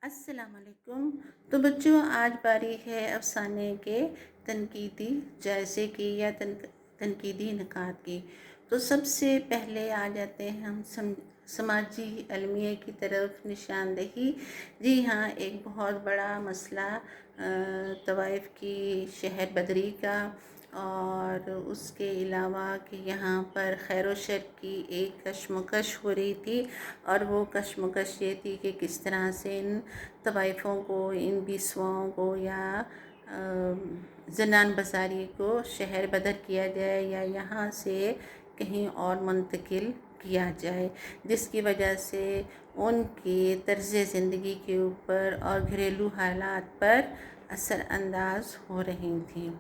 السلام علیکم۔ تو بچوں، آج باری ہے افسانے کے تنقیدی جائزے کی یا تنقیدی نکات کی۔ تو سب سے پہلے آ جاتے ہیں ہم سماجی علمیہ کی طرف نشاندہی۔ جی ہاں، ایک بہت بڑا مسئلہ طوائف کی شہر بدری کا، اور اس کے علاوہ کہ یہاں پر خیر و شر کی ایک کشمکش ہو رہی تھی، اور وہ کشمکش یہ تھی کہ کس طرح سے ان طوائفوں کو، ان بیسواؤں کو یا زنان بازاری کو شہر بدر کیا جائے یا یہاں سے کہیں اور منتقل کیا جائے، جس کی وجہ سے ان کے طرز زندگی کے اوپر اور گھریلو حالات پر اثر انداز ہو رہی تھیں۔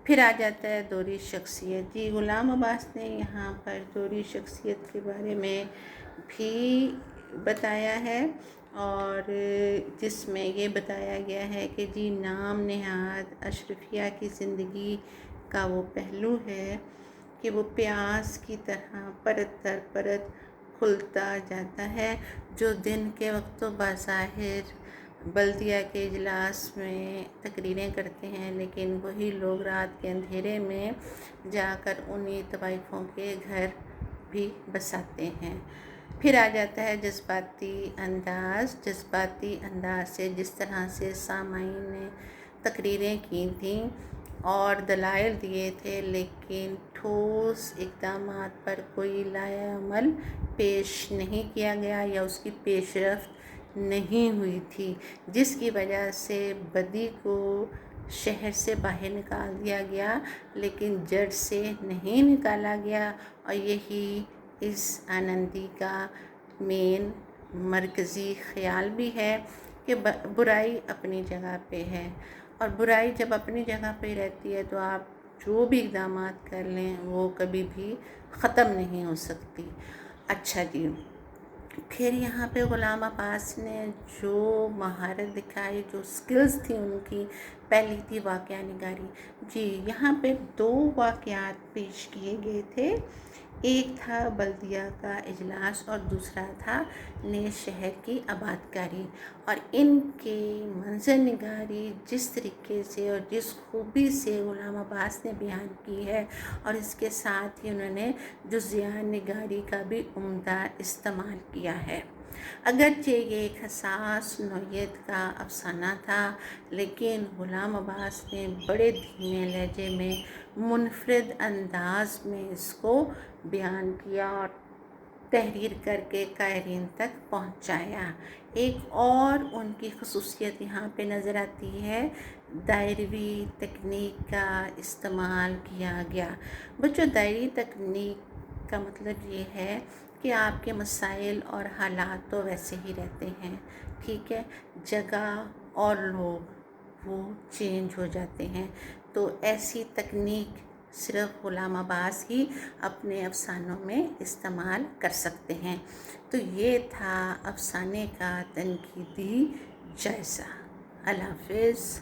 پھر آ جاتا ہے دوہری شخصیت۔ جی، غلام عباس نے یہاں پر دوہری شخصیت کے بارے میں بھی بتایا ہے، اور جس میں یہ بتایا گیا ہے کہ جی نام نہاد اشرفیہ کی زندگی کا وہ پہلو ہے کہ وہ پیاس کی طرح پرت در پرت کھلتا جاتا ہے، جو دن کے وقت و بظاہر بلدیہ کے اجلاس میں تقریریں کرتے ہیں، لیکن وہی لوگ رات کے اندھیرے میں جا کر انہی طوائفوں کے گھر بھی بساتے ہیں۔ پھر آ جاتا ہے جذباتی انداز۔ جذباتی انداز سے جس طرح سے سامعین نے تقریریں کی تھیں اور دلائل دیے تھے، لیکن ٹھوس اقدامات پر کوئی لائحہ عمل پیش نہیں کیا گیا یا اس کی پیش رفت نہیں ہوئی تھی، جس کی وجہ سے بدی کو شہر سے باہر نکال دیا گیا، لیکن جڑ سے نہیں نکالا گیا۔ اور یہی اس آنندی کا مین مرکزی خیال بھی ہے کہ برائی اپنی جگہ پہ ہے، اور برائی جب اپنی جگہ پہ رہتی ہے تو آپ جو بھی اقدامات کر لیں وہ کبھی بھی ختم نہیں ہو سکتی۔ اچھا جی، پھر یہاں پہ غلام عباس نے جو مہارت دکھائی، جو سکلز تھی ان کی، پہلی تھی واقعہ نگاری۔ جی، یہاں پہ 2 واقعات پیش کیے گئے تھے، ایک تھا بلدیہ کا اجلاس اور دوسرا تھا نئے شہر کی آباد کاری، اور ان کے منظر نگاری جس طریقے سے اور جس خوبی سے غلام عباس نے بیان کی ہے، اور اس کے ساتھ ہی انہوں نے جزیہ نگاری کا بھی عمدہ استعمال کیا ہے۔ اگرچہ یہ ایک حساس نوعیت کا افسانہ تھا، لیکن غلام عباس نے بڑے دھیمے لہجے میں منفرد انداز میں اس کو بیان کیا اور تحریر کر کے قارئین تک پہنچایا۔ ایک اور ان کی خصوصیت یہاں پہ نظر آتی ہے، دائروی تکنیک کا استعمال کیا گیا۔ بچوں، دائروی تکنیک کا مطلب یہ ہے کہ آپ کے مسائل اور حالات تو ویسے ہی رہتے ہیں، ٹھیک ہے، جگہ اور لوگ وہ چینج ہو جاتے ہیں، تو ایسی تکنیک صرف غلام عباس ہی اپنے افسانوں میں استعمال کر سکتے ہیں۔ تو یہ تھا افسانے کا تنقیدی جائزہ۔ اللہ حافظ۔